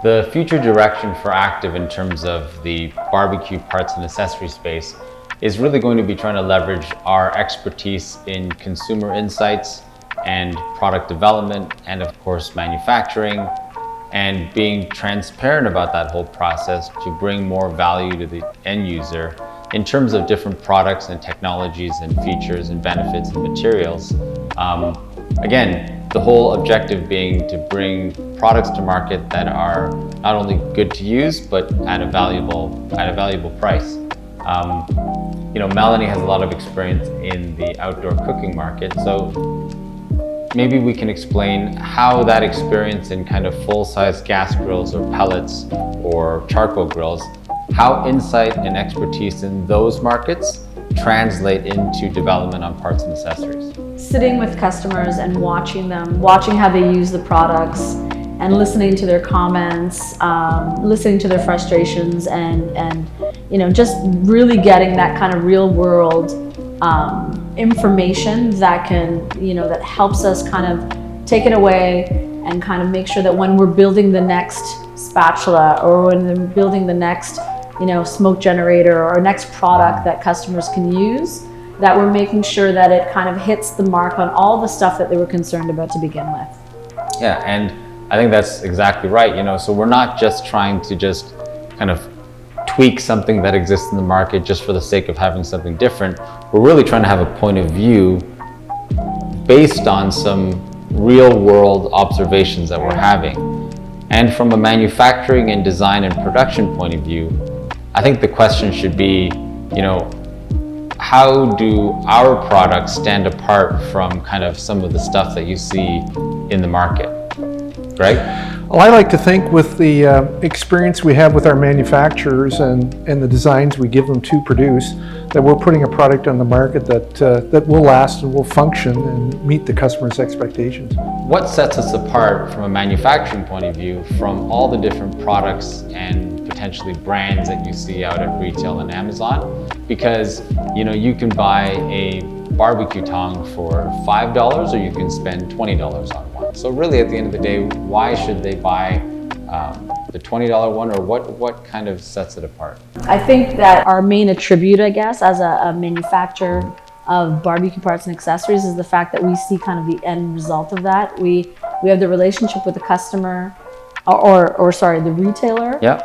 The future direction for Active in terms of the barbecue parts and accessory space is really going to be trying to leverage our expertise in consumer insights and product development, and of course manufacturing, and being transparent about that whole process to bring more value to the end user in terms of different products and technologies and features and benefits and materials. Again, the whole objective being to bring products to market that are not only good to use, but at a valuable price. Melanie has a lot of experience in the outdoor cooking market, so maybe we can explain how that experience in kind of full-size gas grills or pellets or charcoal grills, how insight and expertise in those markets translate into development on parts and accessories. Sitting with customers and watching how they use the products and listening to their comments, listening to their frustrations, and just really getting that kind of real world information that can, that helps us kind of take it away and kind of make sure that when we're building the next spatula or when we're building the next, smoke generator or next product that customers can use, that we're making sure that it kind of hits the mark on all the stuff that they were concerned about to begin with. Yeah, and I think that's exactly right. So we're not just trying to just kind of tweak something that exists in the market just for the sake of having something different. We're really trying to have a point of view based on some real world observations that we're having. And from a manufacturing and design and production point of view, I think the question should be, how do our products stand apart from kind of some of the stuff that you see in the market? Greg? Well, I like to think with the experience we have with our manufacturers and the designs we give them to produce, that we're putting a product on the market that will last and will function and meet the customer's expectations. What sets us apart from a manufacturing point of view from all the different products and potentially brands that you see out at retail and Amazon? Because you can buy a barbecue tong for $5 or you can spend $20 on one. So really at the end of the day, why should they buy the $20 one, or what kind of sets it apart? I think that our main attribute, I guess, as a manufacturer of barbecue parts and accessories is the fact that we see kind of the end result of that. We have the relationship with the customer, the retailer. Yeah.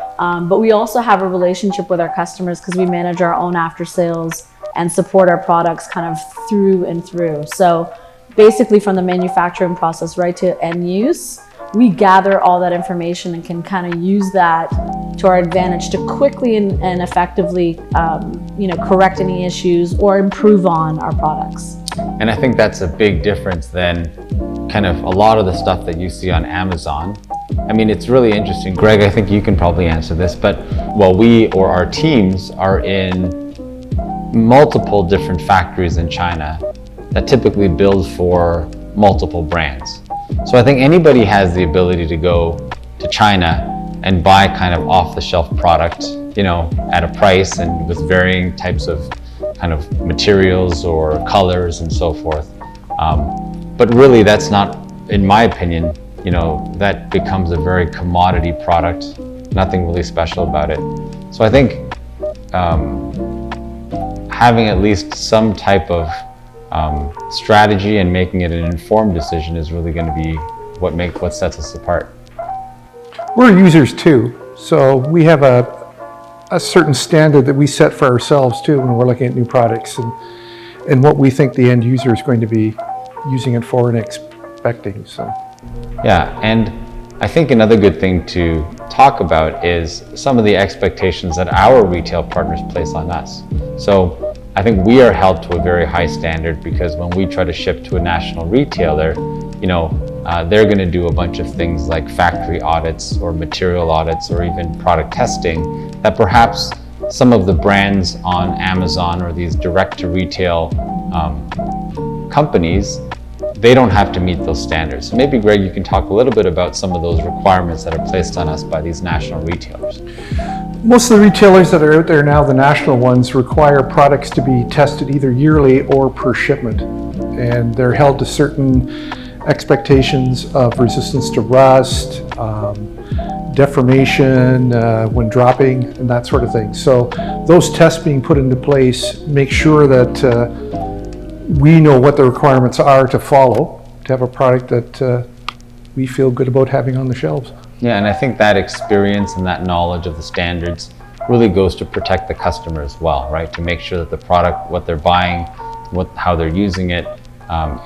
But we also have a relationship with our customers because we manage our own after sales and support our products kind of through and through. So basically from the manufacturing process right to end use, we gather all that information and can kind of use that to our advantage to quickly and effectively correct any issues or improve on our products. And I think that's a big difference than kind of a lot of the stuff that you see on Amazon. I mean, it's really interesting. Greg, I think you can probably answer this, but we or our teams are in multiple different factories in China that typically build for multiple brands. So I think anybody has the ability to go to China and buy kind of off-the-shelf product, at a price and with varying types of kind of materials or colors and so forth. But really that's not, in my opinion, that becomes a very commodity product, nothing really special about it. So I think having at least some type of strategy and making it an informed decision is really going to be what sets us apart. We're users too, so we have a certain standard that we set for ourselves too when we're looking at new products and what we think the end user is going to be using it for and expecting. So. Yeah, and I think another good thing to talk about is some of the expectations that our retail partners place on us. So I think we are held to a very high standard because when we try to ship to a national retailer, they're going to do a bunch of things like factory audits or material audits or even product testing that perhaps some of the brands on Amazon or these direct-to-retail companies, they don't have to meet those standards. So maybe, Greg, you can talk a little bit about some of those requirements that are placed on us by these national retailers. Most of the retailers that are out there now, the national ones, require products to be tested either yearly or per shipment. And they're held to certain expectations of resistance to rust, deformation when dropping and that sort of thing. So those tests being put into place make sure that we know what the requirements are to follow, to have a product that we feel good about having on the shelves. Yeah, and I think that experience and that knowledge of the standards really goes to protect the customer as well, right? To make sure that the product, what they're buying, how they're using it,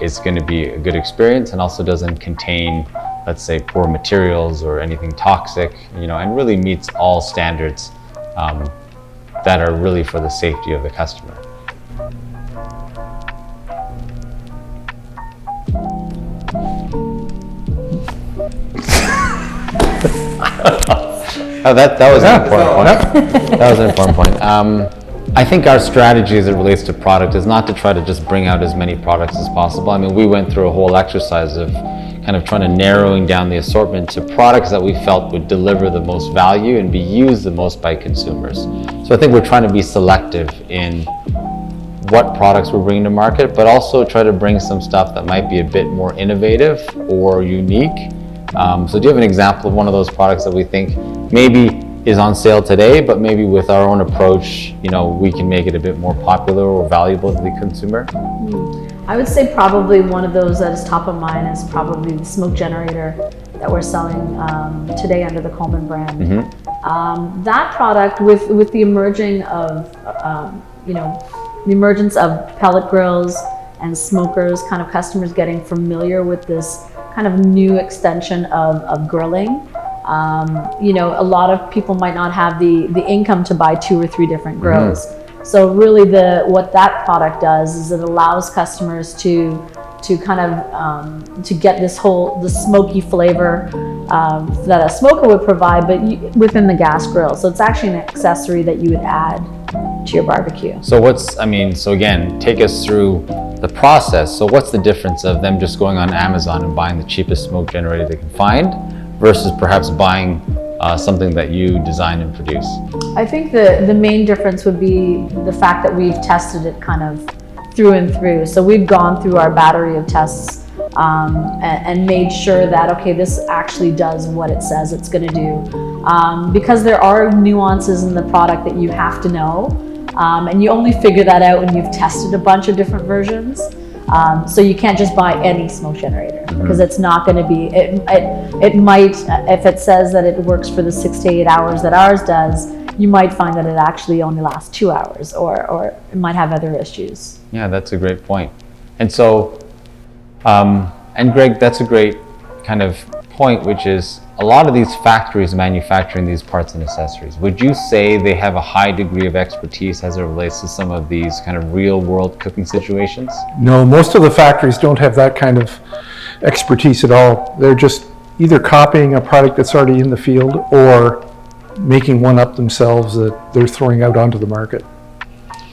is going to be a good experience and also doesn't contain, let's say, poor materials or anything toxic, and really meets all standards that are really for the safety of the customer. Oh, that was an important point. That was an important point. I think our strategy as it relates to product is not to try to just bring out as many products as possible. I mean, we went through a whole exercise of kind of trying to narrowing down the assortment to products that we felt would deliver the most value and be used the most by consumers. So I think we're trying to be selective in what products we're bringing to market, but also try to bring some stuff that might be a bit more innovative or unique. So do you have an example of one of those products that we think maybe is on sale today, but maybe with our own approach, we can make it a bit more popular or valuable to the consumer? I would say probably one of those that is top of mind is probably the smoke generator that we're selling today under the Coleman brand. Mm-hmm. That product, with the emerging of, the emergence of pellet grills and smokers, kind of customers getting familiar with this kind of new extension of grilling. A lot of people might not have the income to buy 2 or 3 different grills. Mm-hmm. So really what that product does is it allows customers to kind of to get the smoky flavor that a smoker would provide, but within the gas grill. So it's actually an accessory that you would add to your barbecue. So so again, take us through the process. So what's the difference of them just going on Amazon and buying the cheapest smoke generator they can find versus perhaps buying something that you design and produce? I think the main difference would be the fact that we've tested it kind of through and through. So we've gone through our battery of tests and made sure that, okay, this actually does what it says it's going to do. Because there are nuances in the product that you have to know, and you only figure that out when you've tested a bunch of different versions. So you can't just buy any smoke generator because it's not going to be, it might, if it says that it works for the 6 to 8 hours that ours does, you might find that it actually only lasts 2 hours or it might have other issues. Yeah, that's a great point. And so, and Greg, that's a great kind of point, which is a lot of these factories manufacturing these parts and accessories, would you say they have a high degree of expertise as it relates to some of these kind of real world cooking situations? No, most of the factories don't have that kind of expertise at all. They're just either copying a product that's already in the field or making one up themselves that they're throwing out onto the market.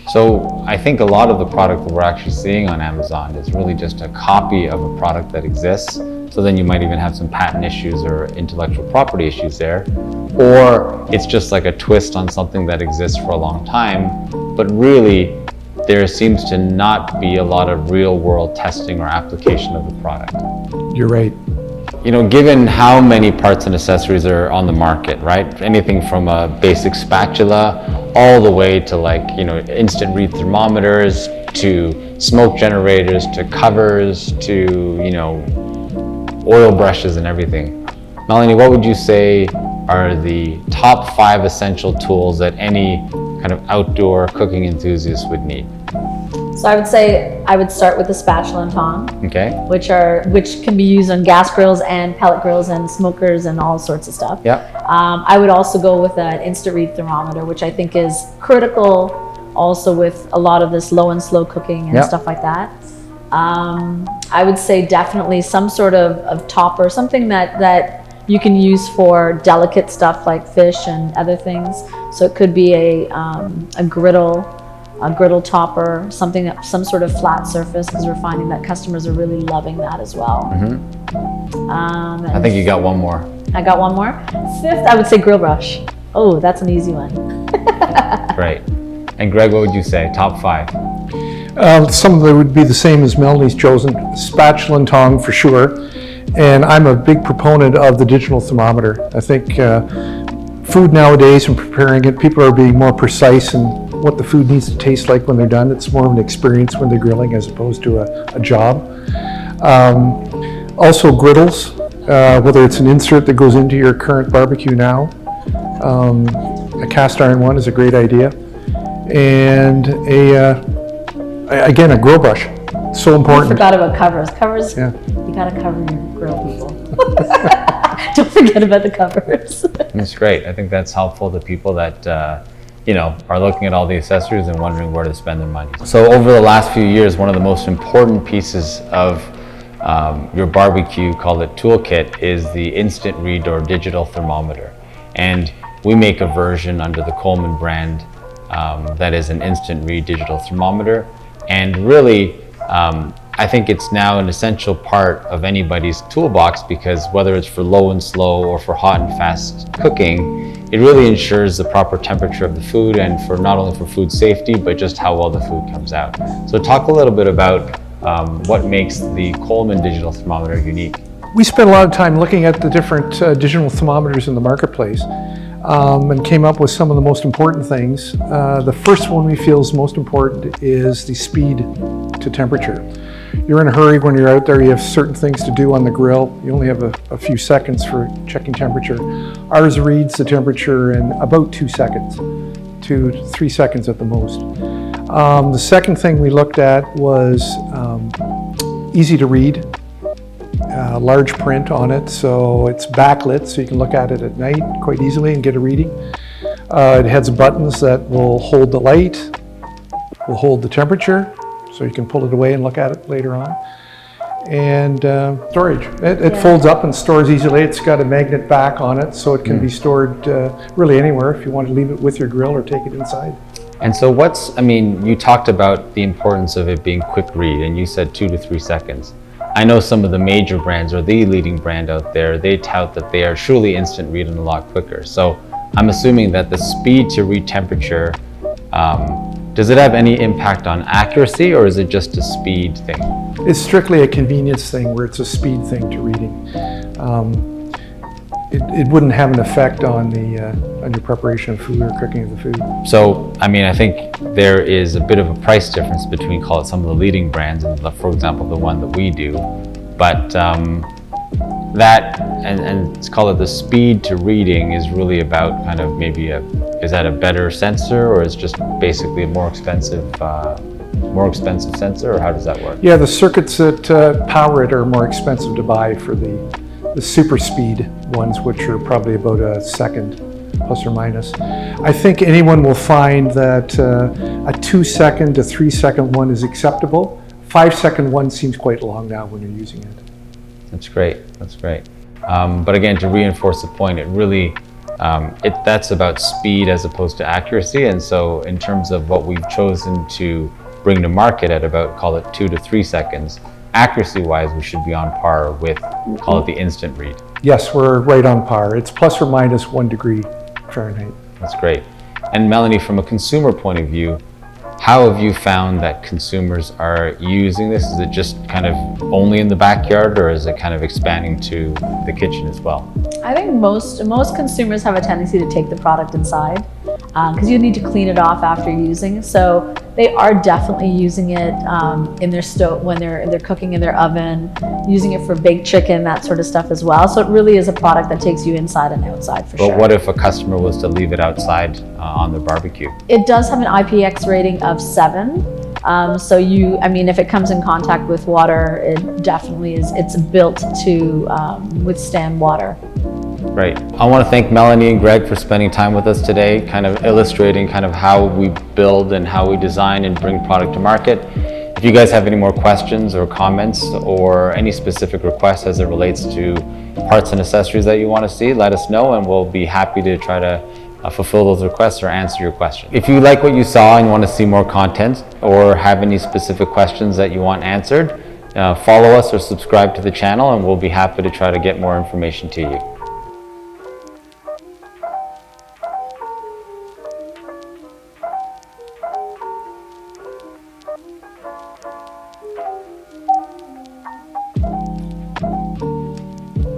So I think a lot of the product that we're actually seeing on Amazon is really just a copy of a product that exists. So then you might even have some patent issues or intellectual property issues there. Or it's just like a twist on something that exists for a long time, but really there seems to not be a lot of real world testing or application of the product. You're right. Given how many parts and accessories are on the market, right? Anything from a basic spatula all the way to instant read thermometers, to smoke generators, to covers, to, oil brushes and everything. Melanie, what would you say are the top 5 essential tools that any kind of outdoor cooking enthusiast would need? So I would say I would start with the spatula and tong, okay, which can be used on gas grills and pellet grills and smokers and all sorts of stuff. Yeah. I would also go with an instant read thermometer, which I think is critical also with a lot of this low and slow cooking and stuff like that. I would say definitely some sort of topper, something that you can use for delicate stuff like fish and other things. So it could be a griddle topper, some sort of flat surface, because we're finding that customers are really loving that as well. Mm-hmm. I think you got one more. I got one more. 5th, I would say grill brush. Oh, that's an easy one. Great. And Greg, what would you say? Top 5? Some of them would be the same as Melanie's chosen. Spatula and tong for sure. And I'm a big proponent of the digital thermometer. I think food nowadays and preparing it, people are being more precise in what the food needs to taste like when they're done. It's more of an experience when they're grilling as opposed to a job. Also griddles, whether it's an insert that goes into your current barbecue now. A cast iron one is a great idea. And again, a grill brush. So I important. forgot about covers. Covers, Yeah. you gotta cover your grill, people. Don't forget about the covers. That's great. I think that's helpful to people that are looking at all the accessories and wondering where to spend their money. So over the last few years, one of the most important pieces of your barbecue, called it toolkit, is the instant read or digital thermometer. And we make a version under the Coleman brand that is an instant read digital thermometer. And really, I think it's now an essential part of anybody's toolbox, because whether it's for low and slow or for hot and fast cooking, it really ensures the proper temperature of the food, and for not only for food safety, but just how well the food comes out. So talk a little bit about what makes the Coleman digital thermometer unique. We spent a lot of time looking at the different digital thermometers in the marketplace and came up with some of the most important things. The first one we feel is most important is the speed to temperature. You're in a hurry when you're out there, you have certain things to do on the grill. You only have a few seconds for checking temperature. Ours reads the temperature in about 2 seconds, 2 to 3 seconds at the most. The second thing we looked at was easy to read. Large print on it, so it's backlit, so you can look at it at night quite easily and get a reading. It has buttons that will hold the light, will hold the temperature, so you can pull it away and look at it later on. And storage. It folds up and stores easily. It's got a magnet back on it, so it can be stored really anywhere if you want to leave it with your grill or take it inside. And so you talked about the importance of it being quick read, and you said 2 to 3 seconds. I know some of the major brands, or the leading brand out there, they tout that they are truly instant read and a lot quicker. So I'm assuming that the speed to read temperature, does it have any impact on accuracy, or is it just a speed thing? It's strictly a convenience thing where it's a speed thing to reading. It wouldn't have an effect on your preparation of food or cooking of the food. So, I think there is a bit of a price difference between, call it, some of the leading brands and, for example, the one that we do. But that, and let's call it the speed to reading, is really about kind of maybe is that a better sensor, or is just basically a more expensive sensor, or how does that work? Yeah, the circuits that power it are more expensive to buy for the super speed ones, which are probably about a second plus or minus. I think anyone will find that a 2 second to 3 second one is acceptable. 5 second one seems quite long now when you're using it. That's great. But again, to reinforce the point, it really that's about speed as opposed to accuracy. And so in terms of what we've chosen to bring to market at about, call it 2 to 3 seconds, accuracy-wise, we should be on par with, call it, the instant read. Yes, we're right on par. It's plus or minus 1 degree Fahrenheit. That's great. And Melanie, from a consumer point of view, how have you found that consumers are using this? Is it just kind of only in the backyard, or is it kind of expanding to the kitchen as well? I think most consumers have a tendency to take the product inside because you need to clean it off after using. So they are definitely using it in their stove when they're cooking in their oven, using it for baked chicken, that sort of stuff as well. So it really is a product that takes you inside and outside for sure. But what if a customer was to leave it outside on their barbecue? It does have an IPX rating of 7. So if it comes in contact with water, it definitely is. It's built to withstand water. Right. I want to thank Melanie and Greg for spending time with us today, kind of illustrating kind of how we build and how we design and bring product to market. If you guys have any more questions or comments or any specific requests as it relates to parts and accessories that you want to see, let us know, and we'll be happy to try to fulfill those requests or answer your question. If you like what you saw and want to see more content or have any specific questions that you want answered, follow us or subscribe to the channel, and we'll be happy to try to get more information to you.